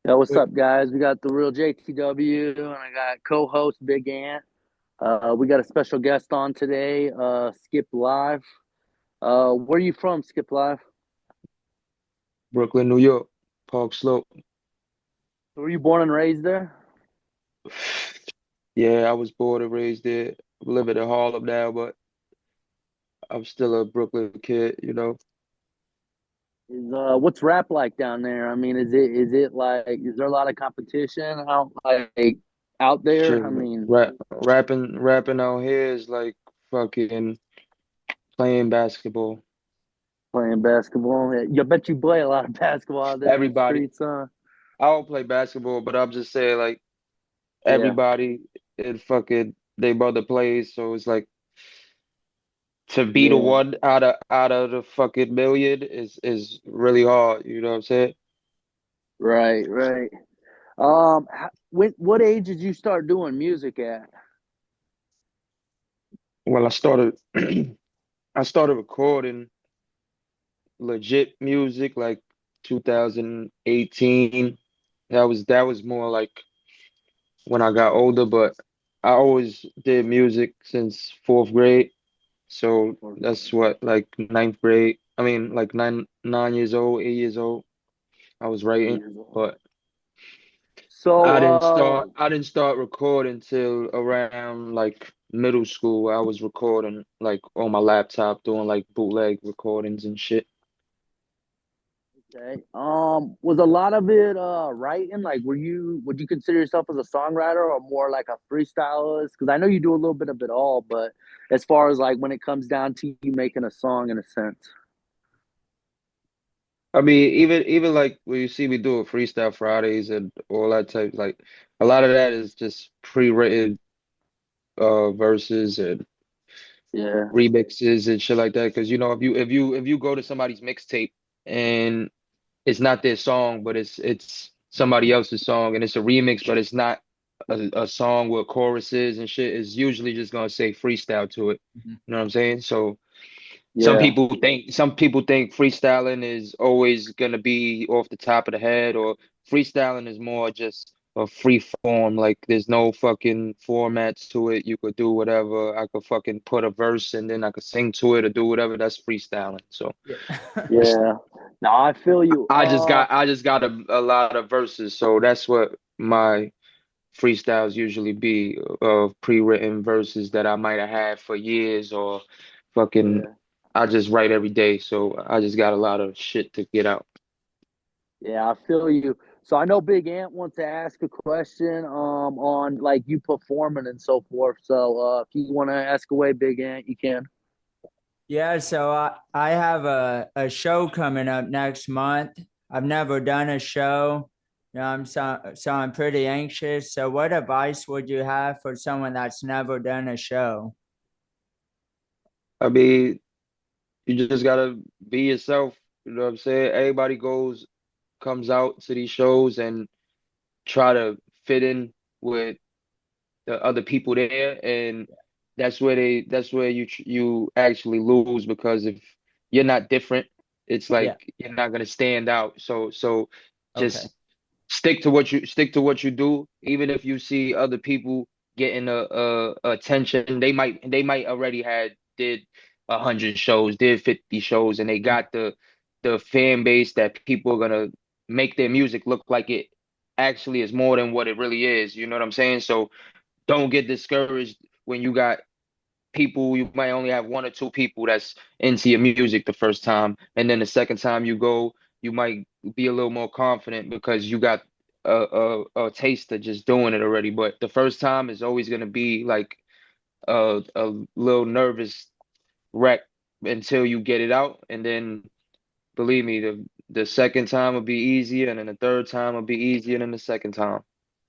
Yo, what's What- up, guys? We got the real JTW, and I got co-host Big Ant. We got a special guest on today, Skip Live. Where you from, Skip Live? Brooklyn, New York, Park Slope. Were you born and raised there? Yeah, I was born and raised there. I live in Harlem now, but I'm still a Brooklyn kid. What's rap like down there? I mean, is it like is there a lot of competition out there? Shit, I mean, rapping out here is like fucking playing basketball. playing basketball. You bet you play a lot of basketball out there in the Everybody, streets, huh? I don't play basketball, but I'm just saying like Yeah, everybody in fucking they brother plays, so it's like to be the yeah, one out of the fucking million is really hard. You know what I'm saying? right, right. What age did you start doing music at? Well, I started recording legit music like 2018. That was more like when I got older, but I always did music since fourth grade. So that's what like ninth grade. I mean like 9 years old, 8 years old. I was writing, Years old. but So, I didn't start recording till around like middle school. I was recording like on my laptop doing like bootleg recordings and shit. okay. Was a lot of it writing? Like, would you consider yourself as a songwriter or more like a freestylist? Because I know you do a little bit of it all, but as far as like when it comes down to you making a song, in a sense. I mean, even like when you see me do Freestyle Fridays and all that type, like a lot of that is just pre-written verses and Yeah, remixes and shit like that. Because if you go to somebody's mixtape and it's not their song, but it's somebody else's song and it's a remix, but it's not a song with choruses and shit, it's usually just gonna say freestyle to it. Mhm. You know what I'm saying? So. Some yeah, people think some people think freestyling is always gonna be off the top of the head, or freestyling is more just a free form. Like there's no fucking formats to it. You could do whatever. I could fucking put a verse and then I could sing to it or do whatever. That's freestyling. So Yeah. that's yeah. No, I feel you. I just got a lot of verses. So that's what my freestyles usually be of pre-written verses that I might have had for years or fucking Yeah. I just write every day, so I just got a lot of shit to get out. Yeah, I feel you. So I know Big Ant wants to ask a question on like you performing and so forth. So if you want to ask away, Big Ant, you can. Yeah, so I have a show coming up next month. I've never done a show. So I'm pretty anxious. So what advice would you have for someone that's never done a show? I mean, you just gotta be yourself, you know what I'm saying? Everybody comes out to these shows and try to fit in with the other people there, and that's where you actually lose because if you're not different, it's Yeah. like you're not gonna stand out. So Okay. just stick to what you do, even if you see other people getting a attention. They might already had did 100 shows, did 50 shows, and they got the fan base that people are gonna make their music look like it actually is more than what it really is. You know what I'm saying? So don't get discouraged when you got people, you might only have one or two people that's into your music the first time, and then the second time you go, you might be a little more confident because you got a taste of just doing it already. But the first time is always going to be like a little nervous wreck until you get it out, and then believe me, the second time will be easier, and then the third time will be easier than the second time.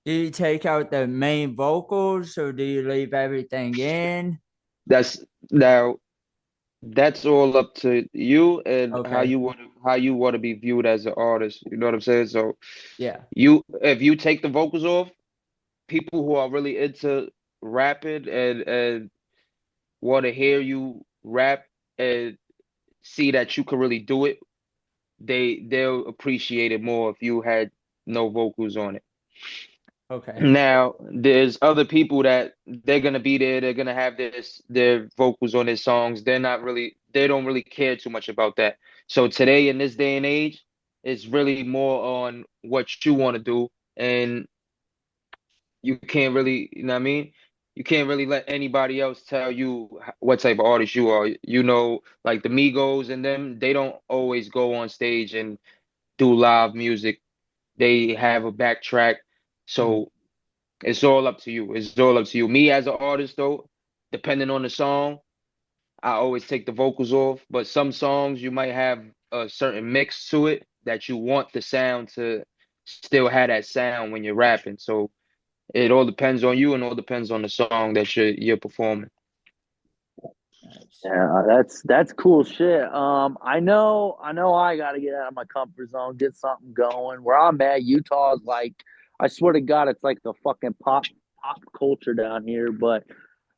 Do you take out the main vocals or do you leave everything in? That's now that's all up to you and how Okay. you want to be viewed as an artist. You know what I'm saying? So Yeah. if you take the vocals off, people who are really into rapping and want to hear you rap and see that you can really do it, they'll appreciate it more if you had no vocals on it. Okay. Now, there's other people that they're gonna be there, they're gonna have their vocals on their songs. They don't really care too much about that. So today in this day and age, it's really more on what you want to do, and you can't really, you know what I mean? You can't really let anybody else tell you what type of artist you are. You know, like the Migos and them, they don't always go on stage and do live music. They have a backtrack. Mm. So it's all up to you. It's all up to you. Me as an artist, though, depending on the song, I always take the vocals off. But some songs, you might have a certain mix to it that you want the sound to still have that sound when you're rapping. So it all depends on you and all depends on the song that you're performing. Nice. Yeah, that's cool shit. I know I gotta get out of my comfort zone, get something going. Where I'm at, Utah is like, I swear to God, it's like the fucking pop culture down here. But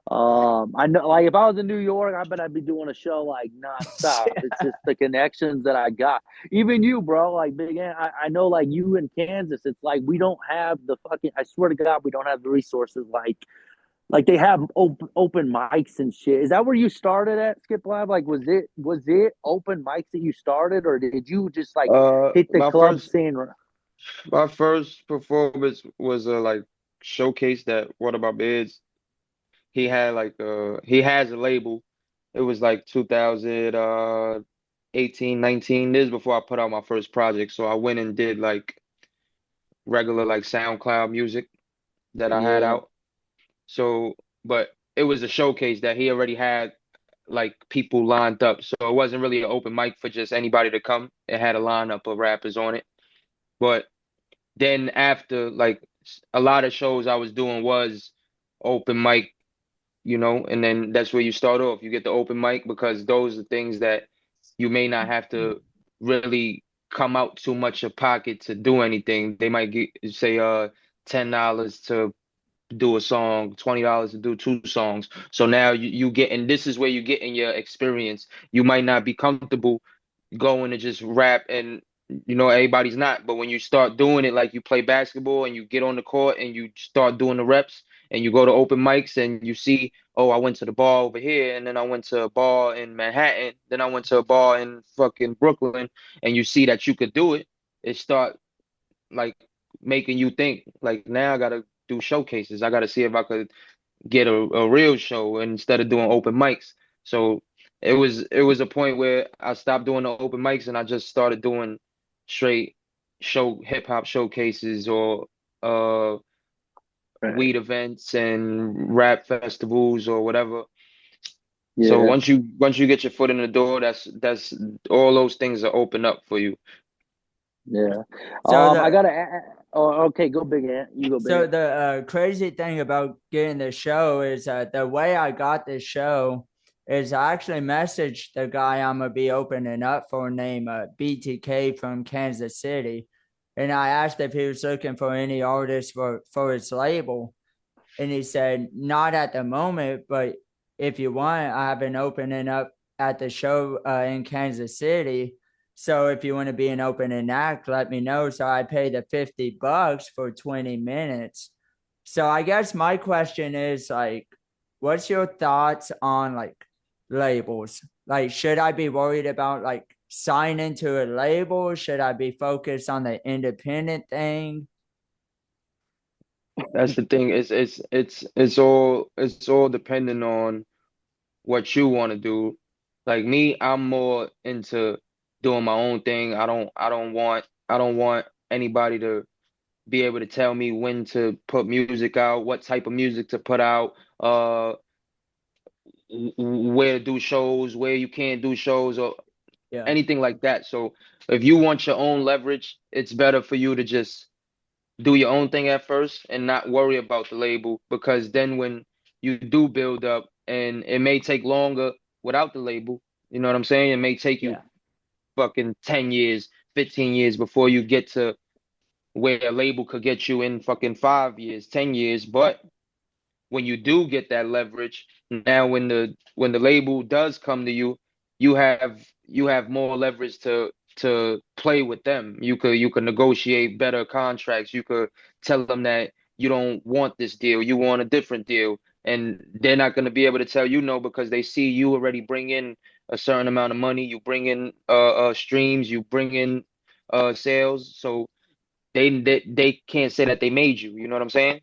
I know, like, if I was in New York, I bet I'd be doing a show like nonstop. It's just the connections that I got. Even you, bro, like Big Ant, I know, like you in Kansas, it's like we don't have the fucking. I swear to God, we don't have the resources like they have open mics and shit. Is that where you started at Skip Lab? Like, was it open mics that you started, or did you just like Uh, hit the my club first scene? my first performance was a like showcase that one of my bids. He has a label. It was like 2018, 19. This is before I put out my first project. So I went and did like regular like SoundCloud music that I had Yeah, out. So, but it was a showcase that he already had like people lined up. So it wasn't really an open mic for just anybody to come. It had a lineup of rappers on it. But then after like a lot of shows I was doing was open mic, and then that's where you start off. You get the open mic because those are things that you may not have to really come out too much of pocket to do anything. They might say $10 to do a song, $20 to do two songs. So now you get, and this is where you get in your experience. You might not be comfortable going to just rap, and everybody's not, but when you start doing it, like you play basketball and you get on the court and you start doing the reps and you go to open mics and you see, oh, I went to the bar over here, and then I went to a bar in Manhattan, then I went to a bar in fucking Brooklyn, and you see that you could do it. It start like making you think, like, now I gotta do showcases. I gotta see if I could get a real show instead of doing open mics. So it was a point where I stopped doing the open mics and I just started doing straight hip hop showcases or right. weed events and rap festivals or whatever. So Yeah, once you get your foot in the door, that's all those things are open up for you. yeah. So I the gotta. Oh, okay, go Big Ant. You go Big so Ant. the crazy thing about getting the show is the way I got this show is I actually messaged the guy I'm gonna be opening up for named BTK from Kansas City, and I asked if he was looking for any artists for his label, and he said not at the moment, but if you want, I have been opening up at the show in Kansas City. So if you want to be an opening act, let me know. So I paid the $50 for 20 minutes. So I guess my question is like, what's your thoughts on like labels? Like, should I be worried about like signing to a label? Should I be focused on the independent thing? That's the thing. It's all dependent on what you want to do. Like me, I'm more into doing my own thing. I don't want anybody to be able to tell me when to put music out, what type of music to put out, where to do shows, where you can't do shows, or Yeah, anything like that. So if you want your own leverage, it's better for you to just do your own thing at first and not worry about the label, because then when you do build up, and it may take longer without the label, you know what I'm saying? It may take you yeah, fucking 10 years, 15 years before you get to where a label could get you in fucking 5 years, 10 years. But when you do get that leverage, now when the label does come to you, you have more leverage to to play with them. You could negotiate better contracts. You could tell them that you don't want this deal, you want a different deal, and they're not going to be able to tell you no because they see you already bring in a certain amount of money. You bring in streams, you bring in sales, so they can't say that they made you. You know what I'm saying?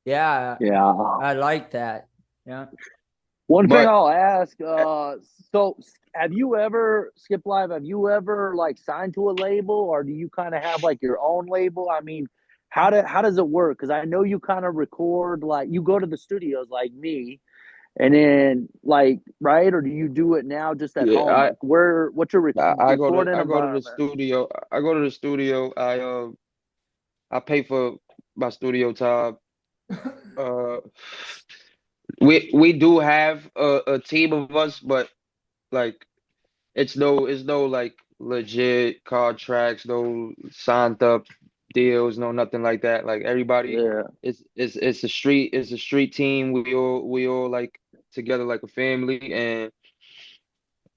Yeah, Yeah. I like that. Yeah. One thing But I'll ask, so have you ever, Skip Live, have you ever like signed to a label, or do you kind of have like your own label? I mean, how does it work? Because I know you kind of record, like you go to the studios like me, and then like, right, or do you do it now just at yeah, home? Like what's your I go to recording I go to the environment? studio. I go to the studio. I pay for my studio time. Uh, we do have a team of us, but like it's no like legit contracts, no signed up deals, no nothing like that. Like everybody, Yeah, it's a street team. We all like together like a family, and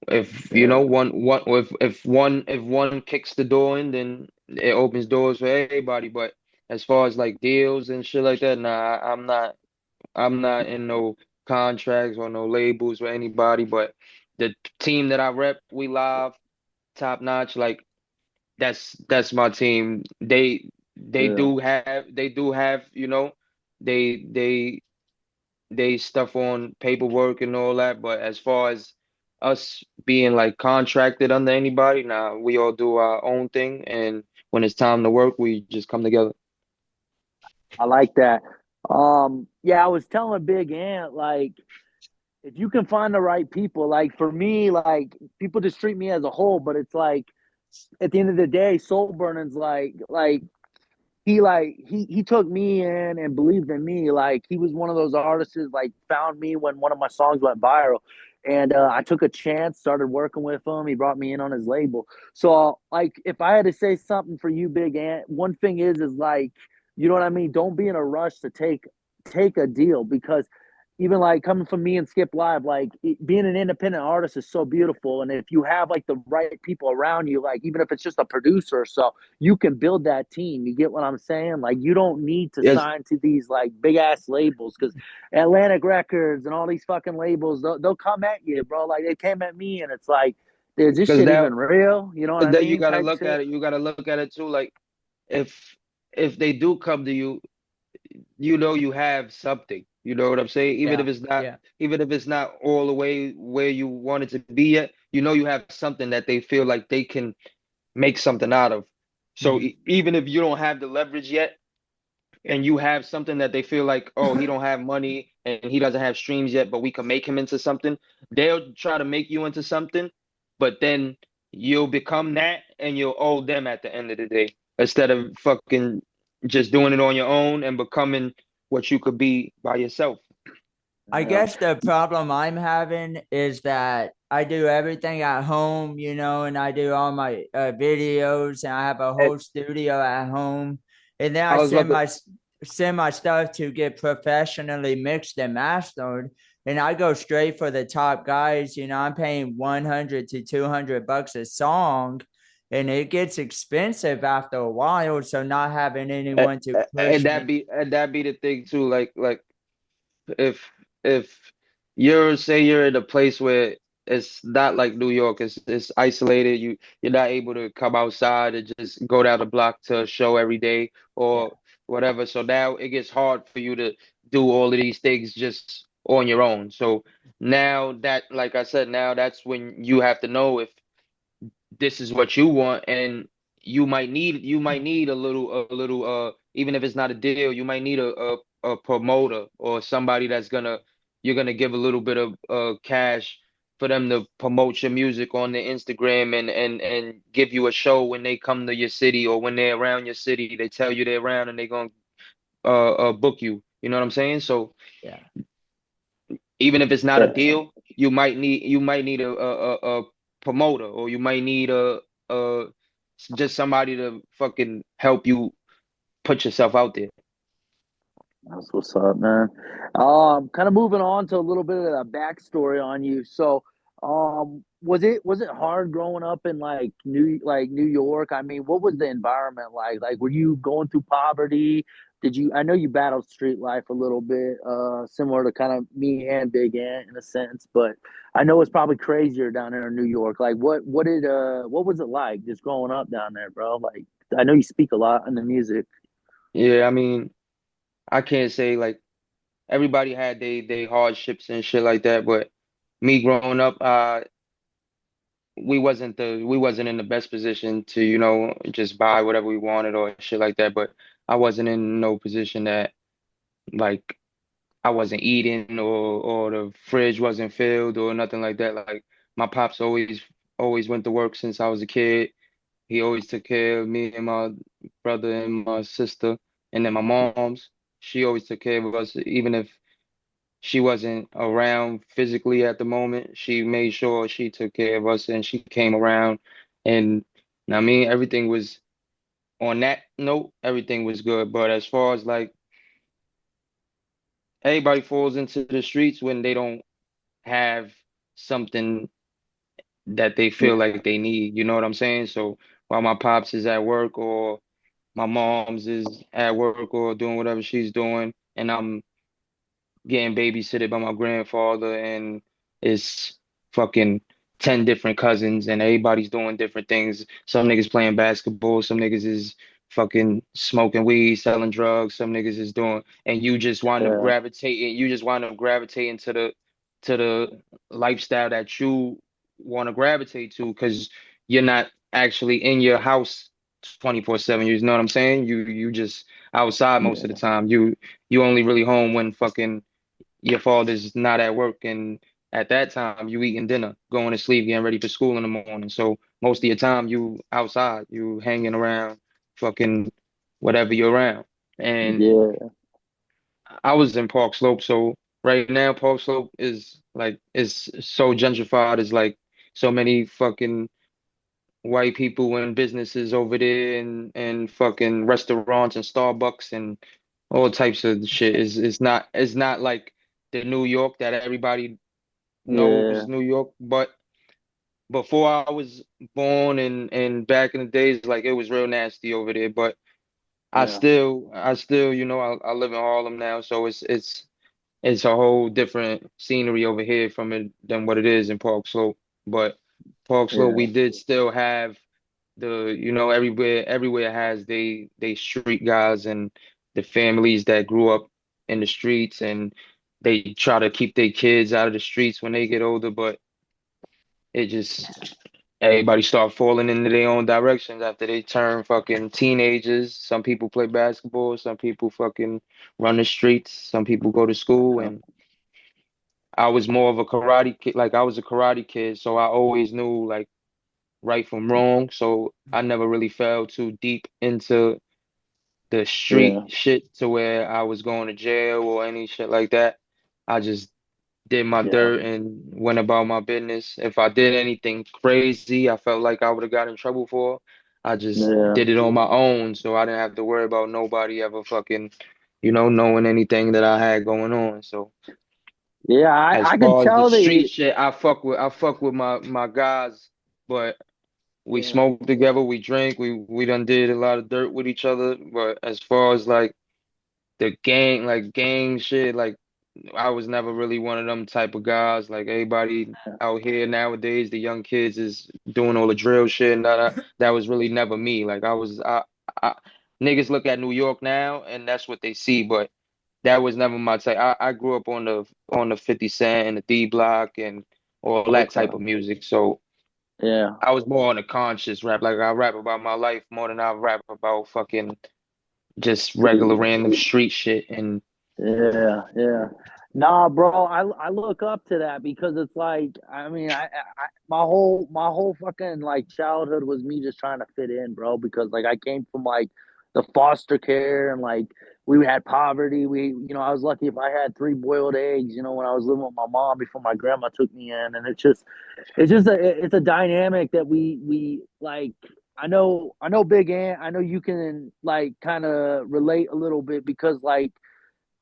if you know yeah. one if one kicks the door in, then it opens doors for everybody. But as far as like deals and shit like that, nah, I'm not in no contracts or no labels or anybody. But the team that I rep, we live top notch. Like that's my team. Yeah. They do have they they they stuff on paperwork and all that. But as far as us being like contracted under anybody, nah, we all do our own thing. And when it's time to work, we just come together. I like that. Yeah, I was telling Big Ant, like, if you can find the right people, like for me, like people just treat me as a whole, but it's like at the end of the day, Soul Burning's like he took me in and believed in me. Like he was one of those artists like found me when one of my songs went viral, and I took a chance, started working with him. He brought me in on his label. So like if I had to say something for you, Big Ant, one thing is like you know what I mean. Don't be in a rush to take a deal because even like coming from me and Skip Live, like being an independent artist is so beautiful. And if you have like the right people around you, like even if it's just a producer or so, you can build that team. You get what I'm saying? Like you don't need to Yes, sign to these like big ass labels because Atlantic Records and all these fucking labels, they'll come at you, bro. Like they came at me and it's like, is this because shit now even real? You know what I then you mean? gotta Type look shit. at it. You gotta look at it too. Like if if they do come to you, you have something. You know what I'm saying? Even if Yeah. it's not, Yeah. even if it's not all the way where you want it to be yet, you have something that they feel like they can make something out of. So Mhm. even if you don't have the leverage yet, and you have something that they feel like, oh, he don't have money and he doesn't have streams yet, but we can make him into something, they'll try to make you into something, but then you'll become that and you'll owe them at the end of the day instead of fucking just doing it on your own and becoming what you could be by yourself. I Yeah. guess the problem I'm having is that I do everything at home, and I do all my videos, and I have a And whole studio at home, and then I I was about send my stuff to get professionally mixed and mastered, and I go straight for the top guys. I'm paying 100 to $200 a song, and it gets expensive after a while. So not having to, anyone to and push that me. be and that be the thing too, like if you're say you're in a place where it's not like New York, it's isolated, you're not able to come outside and just go down the block to a show every day Yeah. or whatever. So now it gets hard for you to do all of these things just on your own. So now that, like I said, now that's when you have to know if this is what you want, and you might need a little even if it's not a deal, you might need a promoter or somebody that's gonna you're gonna give a little bit of cash for them to promote your music on their Instagram and give you a show when they come to your city, or when they're around your city, they tell you they're around and they're gonna book you. You know what I'm saying? So Yeah. even if it's not a Yeah. deal, you might need a promoter, or you might need a just somebody to fucking help you put yourself out there. That's what's up, man. Kind of moving on to a little bit of the backstory on you. So, Was it hard growing up in New York? I mean, what was the environment like? Like, were you going through poverty? Did you? I know you battled street life a little bit, similar to kind of me and Big Ant in a sense, but I know it's probably crazier down there in New York. Like, what was it like just growing up down there, bro? Like, I know you speak a lot in the music. Yeah, I mean, I can't say like everybody had they hardships and shit like that, but me growing up, we wasn't in the best position to, just buy whatever we wanted or shit like that. But I wasn't in no position that like I wasn't eating or the fridge wasn't filled or nothing like that. Like my pops always went to work since I was a kid. He always took care of me and my brother and my sister, and then my mom's. She always took care of us, even if she wasn't around physically at the moment. She made sure she took care of us and she came around. And I mean, everything was on that note, everything was good. But as far as like everybody falls into the streets when they don't have something that they feel Yeah, like they need, you know what I'm saying? So while my pops is at work or my mom's is at work or doing whatever she's doing, and I'm getting babysitted by my grandfather, and it's fucking 10 different cousins, and everybody's doing different things. Some niggas playing basketball, some niggas is fucking smoking weed, selling drugs, some niggas is doing, and yeah, you just wind up gravitating to the lifestyle that you want to gravitate to because you're not actually in your house 24/7. You know what I'm saying? You just outside most of the yeah, time. You only really home when fucking your father's not at work, and at that time you eating dinner, going to sleep, getting ready for school in the morning. So most of your time you outside, you hanging around, fucking whatever you're around. And yeah, I was in Park Slope, so right now Park Slope is so gentrified. It's like so many fucking white people and businesses over there, and fucking restaurants and Starbucks and all types of shit. It's not like the New York that everybody knows yeah, New York. But before I was born and back in the days, like it was real nasty over there. But yeah, I still, I live in Harlem now, so it's a whole different scenery over here from it than what it is in Park Slope. But Park Slope, we yeah, did still have everywhere has they street guys and the families that grew up in the streets, and they try to keep their kids out of the streets when they get older. But it just everybody start falling into their own directions after they turn fucking teenagers. Some people play basketball, some people fucking run the streets, some people go to school. yeah. And I was more of a karate kid. Like I was a karate kid, so I always knew like right from wrong. So I never really fell too deep into the street Yeah, shit to where I was going to jail or any shit like that. I just did my yeah, dirt and went about my business. If I did anything crazy, I felt like I would have got in trouble for. I just yeah, did it on my own, so I didn't have to worry about nobody ever fucking, knowing anything that I had going on. So yeah. as I could far as the tell street that. shit, I fuck with my guys, but we Yeah, smoke together, we drink, we done did a lot of dirt with each other. But as far as like the gang shit, like I was never really one of them type of guys. Like everybody out here nowadays, the young kids is doing all the drill shit, and that was really never me. Like I niggas look at New York now, and that's what they see, but that was never my type. I grew up on the 50 Cent and the D Block and all that type okay, of music. So yeah, I was more on a conscious rap. Like I rap about my life more than I rap about fucking just regular street. random street shit. And Yeah, yeah. Nah, bro, I look up to that because it's like I mean my whole fucking like childhood was me just trying to fit in, bro, because like I came from like the foster care and like we had poverty. I was lucky if I had three boiled eggs, when I was living with my mom before my grandma took me in, and it's a dynamic that we like. I know Big Ant. I know you can like kind of relate a little bit because like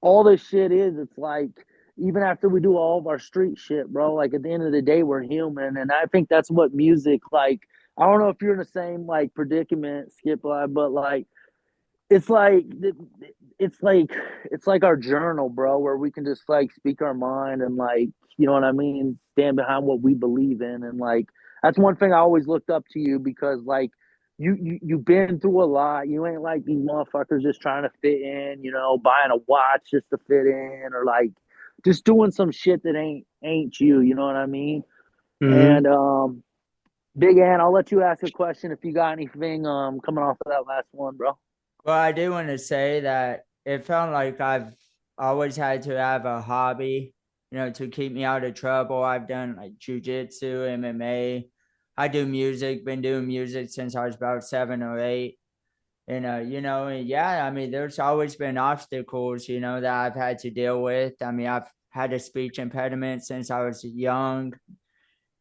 all this shit is it's like even after we do all of our street shit, bro, like at the end of the day, we're human. And I think that's what music, like, I don't know if you're in the same like predicament, Skip, but like, it's like it's like it's like our journal, bro, where we can just like speak our mind and like, you know what I mean, stand behind what we believe in. And like that's one thing I always looked up to you, because like you've been through a lot. You ain't like these motherfuckers just trying to fit in, you know, buying a watch just to fit in, or like just doing some shit that ain't you, you know what I mean? Hmm. And Big Ant, I'll let you ask a question if you got anything coming off of that last one, bro. Well, I do want to say that it felt like I've always had to have a hobby, to keep me out of trouble. I've done like jujitsu, MMA. I do music, been doing music since I was about 7 or 8. And, and yeah, I mean, there's always been obstacles, that I've had to deal with. I mean, I've had a speech impediment since I was young.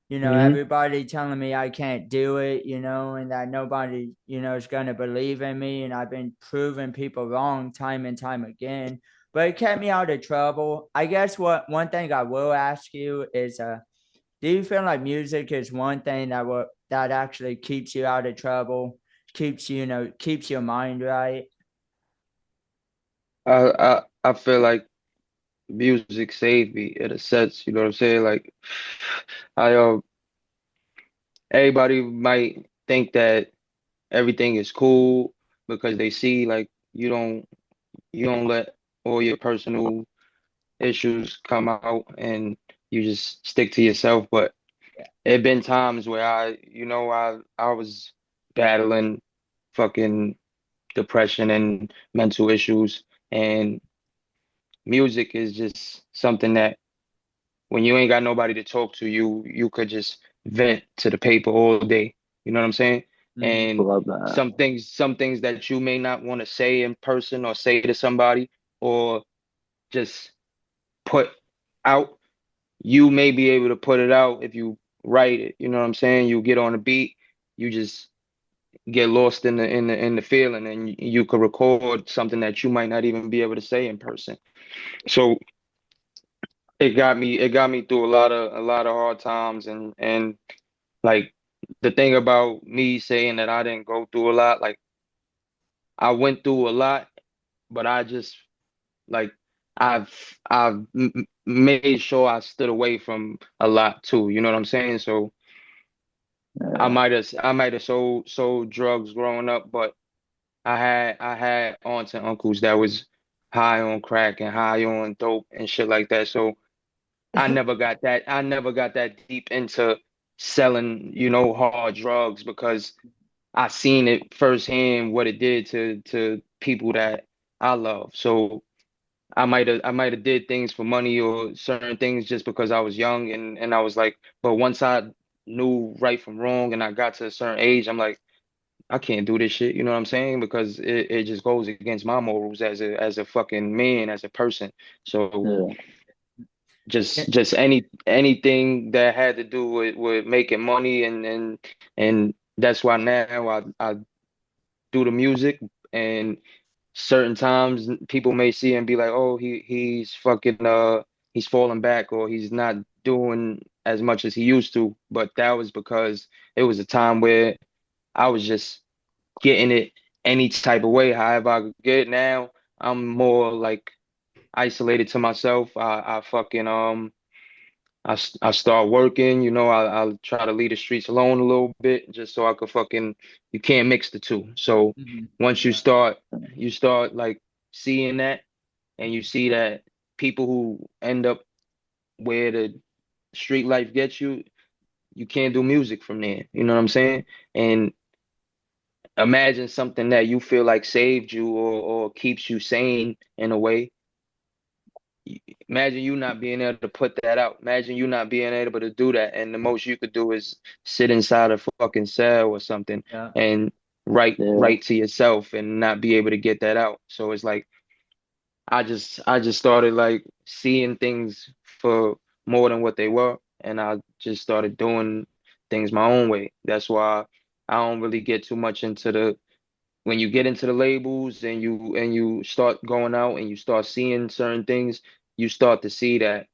Hmm. Everybody telling me I can't do it, and that nobody, is going to believe in me. And I've been proving people wrong time and time again, but it kept me out of trouble. I guess one thing I will ask you is, do you feel like music is one thing that actually keeps you out of trouble, keeps your mind right? I feel like music saved me in a sense, you know what I'm saying? Like I everybody might think that everything is cool because they see like you don't let all your personal issues come out and you just stick to yourself. But it been times where I was battling fucking depression and mental issues, and music is just something that when you ain't got nobody to talk to, you could just vent to the paper all day. You know what I'm saying? Mm-hmm. And Love that. some things that you may not want to say in person or say to somebody or just put out, you may be able to put it out if you write it. You know what I'm saying? You get on a beat, you just get lost in the feeling, and you could record something that you might not even be able to say in person. So it got me through a lot of hard times, and like the thing about me saying that I didn't go through a lot, like I went through a lot, but I just like I've made sure I stood away from a lot too. You know what I'm saying? So Yeah. I might have sold drugs growing up, but I had aunts and uncles that was high on crack and high on dope and shit like that. So I never got that deep into selling, hard drugs because I seen it firsthand what it did to people that I love. So I might have did things for money or certain things just because I was young and I was like, but once I knew right from wrong and I got to a certain age, I'm like, I can't do this shit, you know what I'm saying? Because it just goes against my morals as a fucking man, as a person. So Yeah. just anything that had to do with making money and that's why now I do the music, and certain times people may see and be like, oh, he's fucking he's falling back or he's not doing as much as he used to. But that was because it was a time where I was just getting it any type of way, however I could get it. Now I'm more like isolated to myself. I fucking I start working, I'll try to leave the streets alone a little bit just so I could fucking you can't mix the two. So Mhm. once you Yeah. start like seeing that and you see that people who end up where the street life gets you, you can't do music from there. You know what I'm saying? And imagine something that you feel like saved you or keeps you sane in a way. Imagine you not being able to put that out. Imagine you not being able to do that. And the most you could do is sit inside a fucking cell or something Yeah. and write Yeah. write to yourself and not be able to get that out. So it's like I just started like seeing things for more than what they were, and I just started doing things my own way. That's why I don't really get too much into the when you get into the labels and you start going out and you start seeing certain things, you start to see that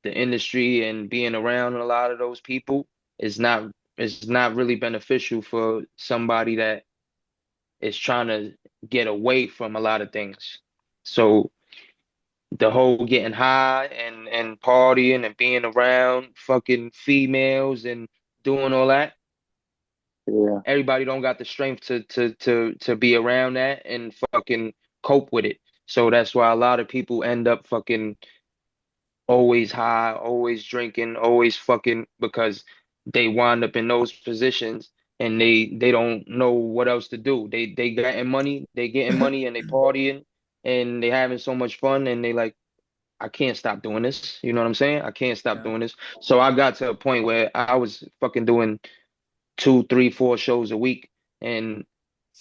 the industry and being around a lot of those people is not really beneficial for somebody that is trying to get away from a lot of things. So the whole getting high and partying and being around fucking females and doing all that, Yeah, everybody don't got the strength to be around that and fucking cope with it. So that's why a lot of people end up fucking always high, always drinking, always fucking because they wind up in those positions and they don't know what else to do. They getting money and they partying and they having so much fun and they like, I can't stop doing this. You know what I'm saying? I can't stop Yeah. doing this. So I got to a point where I was fucking doing two, three, four shows a week and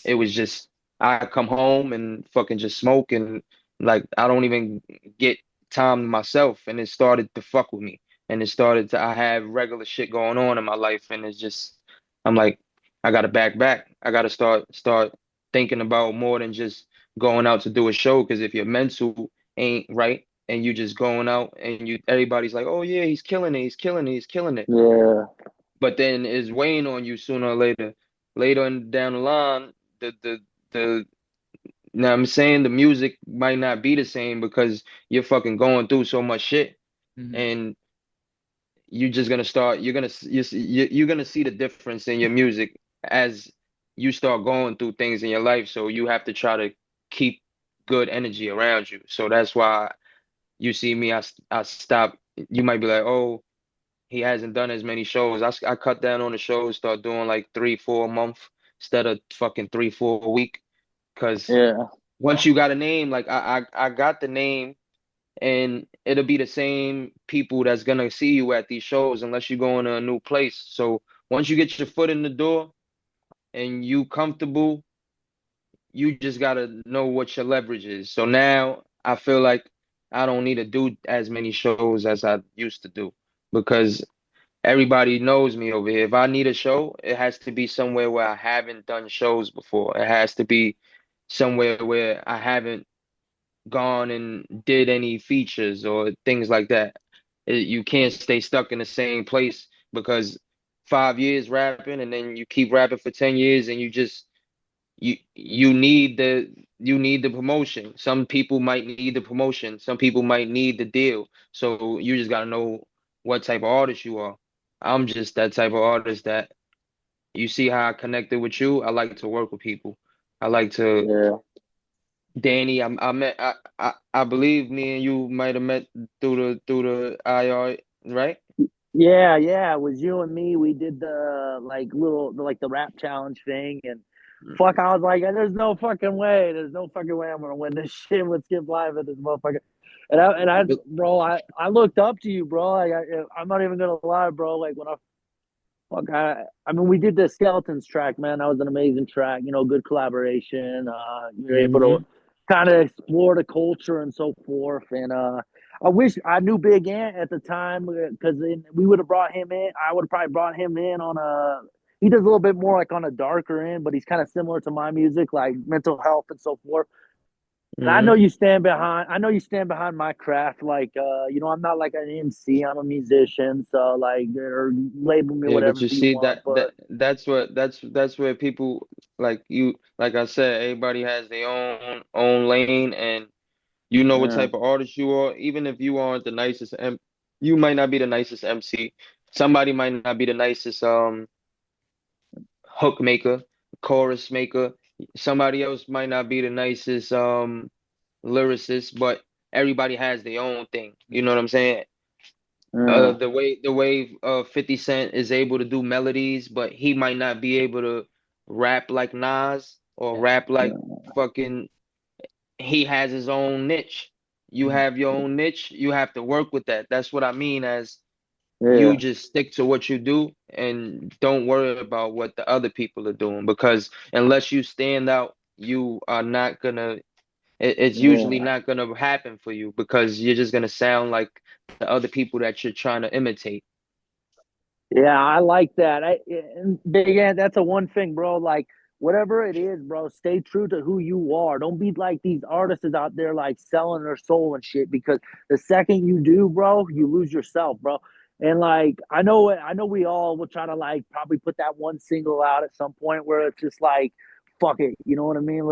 it was just I come home and fucking just smoke and like I don't even get time to myself and it started to fuck with me. And it started to I have regular shit going on in my life and it's just I'm like I gotta back. I gotta start thinking about more than just going out to do a show because if your mental ain't right and you just going out and you everybody's like, oh yeah, he's killing it, he's killing it, he's killing it. yeah, But then it's weighing on you sooner or later. Later on down the line, the now I'm saying the music might not be the same because you're fucking going through so much shit Mhm. and you're just gonna start you're gonna see the difference in your music as you start going through things in your life. So you have to try to keep good energy around you. So that's why you see me, I stop. You might be like, oh, he hasn't done as many shows. I cut down on the shows, start doing like 3, 4 a month instead of fucking 3, 4 a week. Because yeah, once you got a name, like I got the name, and it'll be the same people that's gonna see you at these shows unless you go in a new place. So once you get your foot in the door and you comfortable, you just gotta know what your leverage is. So now I feel like I don't need to do as many shows as I used to do because everybody knows me over here. If I need a show, it has to be somewhere where I haven't done shows before. It has to be somewhere where I haven't gone and did any features or things like that. You can't stay stuck in the same place because 5 years rapping and then you keep rapping for 10 years and you need the promotion. Some people might need the promotion. Some people might need the deal. So you just gotta know what type of artist you are. I'm just that type of artist that you see how I connected with you. I like to work with people. I like to yeah. Danny. I met. I believe me and you might have met through the IR, right? Yeah, yeah, it was you and me. We did the like little like the rap challenge thing, and fuck, I was like, there's no fucking way, there's no fucking way I'm gonna win this shit with Skip Live at this motherfucker. And I, But bro, I looked up to you, bro. Like I'm not even gonna lie, bro. Like when I mean, we did the Skeletons track, man. That was an amazing track. You know, good collaboration. You're able to mhm. kind of explore the culture and so forth. And I wish I knew Big Ant at the time because we would have brought him in. I would have probably brought him in on a. He does a little bit more like on a darker end, but he's kind of similar to my music, like mental health and so forth. And I know Mhm. you stand behind. I know you stand behind my craft. Like, you know, I'm not like an MC. I'm a musician. So, like, or label me Yeah, but whatever you you see want. But that's where people like you like I said, everybody has their own lane and you know what yeah, type of artist you are. Even if you aren't the nicest you might not be the nicest MC. Somebody might not be the nicest hook maker, chorus maker. Somebody else might not be the nicest lyricist, but everybody has their own thing. You know what I'm saying? yeah, The way 50 Cent is able to do melodies, but he might not be able to rap like Nas or Yeah. rap like yeah, fucking he has his own niche. You Mhm. have your own niche, you have to work with that. That's what I mean as yeah, you just stick to what you do and don't worry about what the other people are doing because unless you stand out, you are not gonna it's usually yeah. not gonna happen for you because you're just gonna sound like the other people that you're trying to imitate. Yeah, I like that. And Big Ant, that's a one thing, bro. Like whatever it is, bro, stay true to who you are. Don't be like these artists out there like selling their soul and shit. Because the second you do, bro, you lose yourself, bro. And like I know we all will try to like probably put that one single out at some point where it's just like, fuck it, you know what I mean?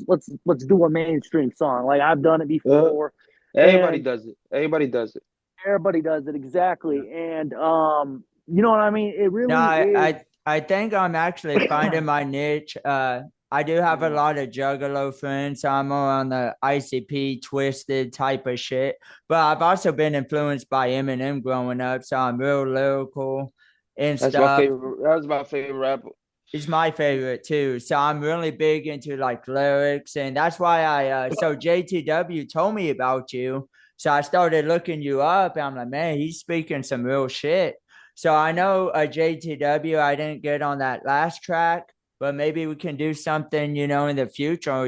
Let's do a mainstream song. Like I've done it Uh, before, everybody and does it. Everybody does it. everybody does it exactly. And you know what I mean? It No, really is. I think I'm actually finding my niche. I do have a Yeah. lot of Juggalo friends, so I'm more on the ICP twisted type of shit. But I've also been influenced by Eminem growing up, so I'm real lyrical and That's my stuff. favorite. That was my favorite rapper. Is my favorite too. So I'm really big into like lyrics, and that's why so JTW told me about you. So I started looking you up, and I'm like, man, he's speaking some real shit. So I know JTW, I didn't get on that last track, but maybe we can do something, in the future,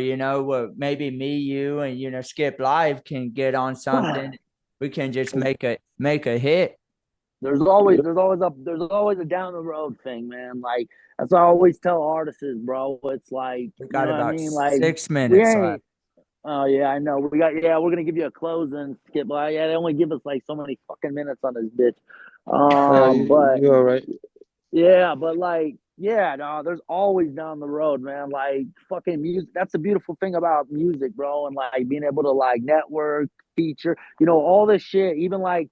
where maybe me, you, and Skip Live can get on something. We can just make a hit. There's always a down the road thing, man. Like that's what I always tell artists, bro. It's like, We you got know what I about mean? Like six we minutes left. ain't. Oh yeah, I know. We're gonna give you a close and skip. Like, yeah, they only give us like so many fucking minutes on this bitch. But You all right? yeah, but like, yeah, no, there's always down the road, man. Like fucking music. That's the beautiful thing about music, bro, and like being able to like network, feature, all this shit. Even like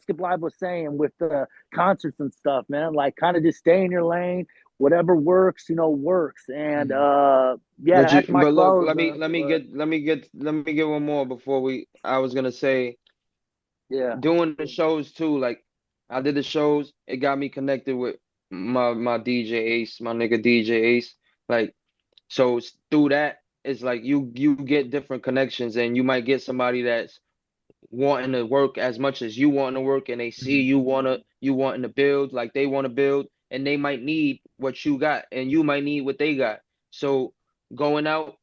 Skip Live was saying with the concerts and stuff, man. Like kind of just stay in your lane. Whatever works, works. And Mm. yeah, that's my But look, close. But let me get one more before we. I was gonna say yeah, doing the shows too. Like I did the shows, it got me connected with my DJ Ace, my nigga DJ Ace. Like so through that, it's like you get different connections, and you might get somebody that's wanting to work as much as you want to work, and they see Mm. you wanting to build like they want to build, and they might need what you got, and you might need what they got. So going out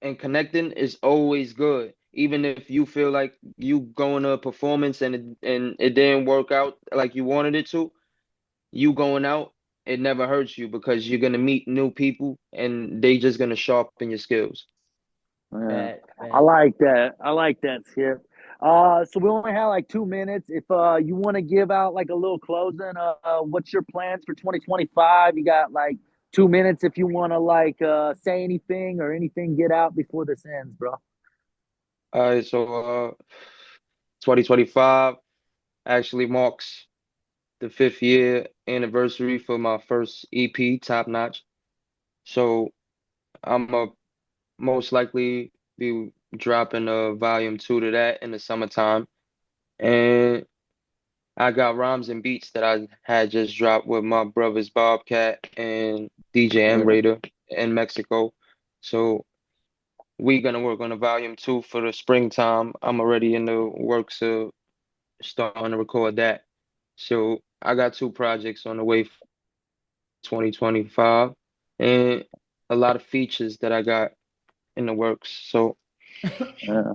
and connecting is always good. Even if you feel like you going to a performance and it didn't work out like you wanted it to, you going out, it never hurts you because you're gonna meet new people and they just gonna sharpen your skills. yeah. Bet, I bet. like that. I like that, Skip. So we only have like 2 minutes. If you want to give out like a little closing, what's your plans for 2025? You got like 2 minutes if you want to like say anything or anything get out before this ends, bro. All right, so 2025 actually marks the 5th year anniversary for my first EP, Top Notch. So I'm a most likely be dropping a volume 2 to that in the summertime. And I got rhymes and beats that I had just dropped with my brothers Bobcat and DJ M Yeah. Raider in Mexico. So we gonna work on a volume 2 for the springtime. I'm already in the works of starting to record that. So I got 2 projects on the way for 2025 and a lot of features that I got in the works. So Yeah.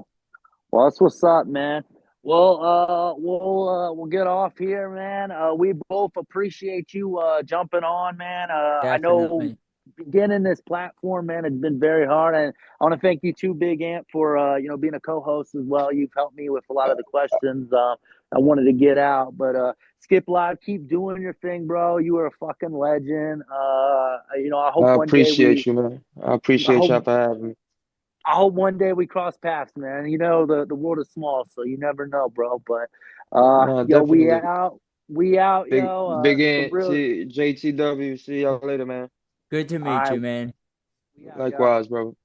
Well, that's what's up, man. Well, we'll get off here, man. We both appreciate you jumping on, man. I know Definitely. beginning this platform, man, it's been very hard, and I want to thank you too, Big Ant, for being a co-host as well. You've helped me with a lot of the questions I wanted to get out. But Skip Live, keep doing your thing, bro. You are a fucking legend. I hope I one day appreciate you, man. I I appreciate hope y'all for having me. I hope one day we cross paths, man. The world is small, so you never know, bro. But No, yo, definitely. we out, yo. Big It's the Ant, real. JTW. See y'all later, man. Good to All meet right, you, man. we out, yo. Likewise, bro.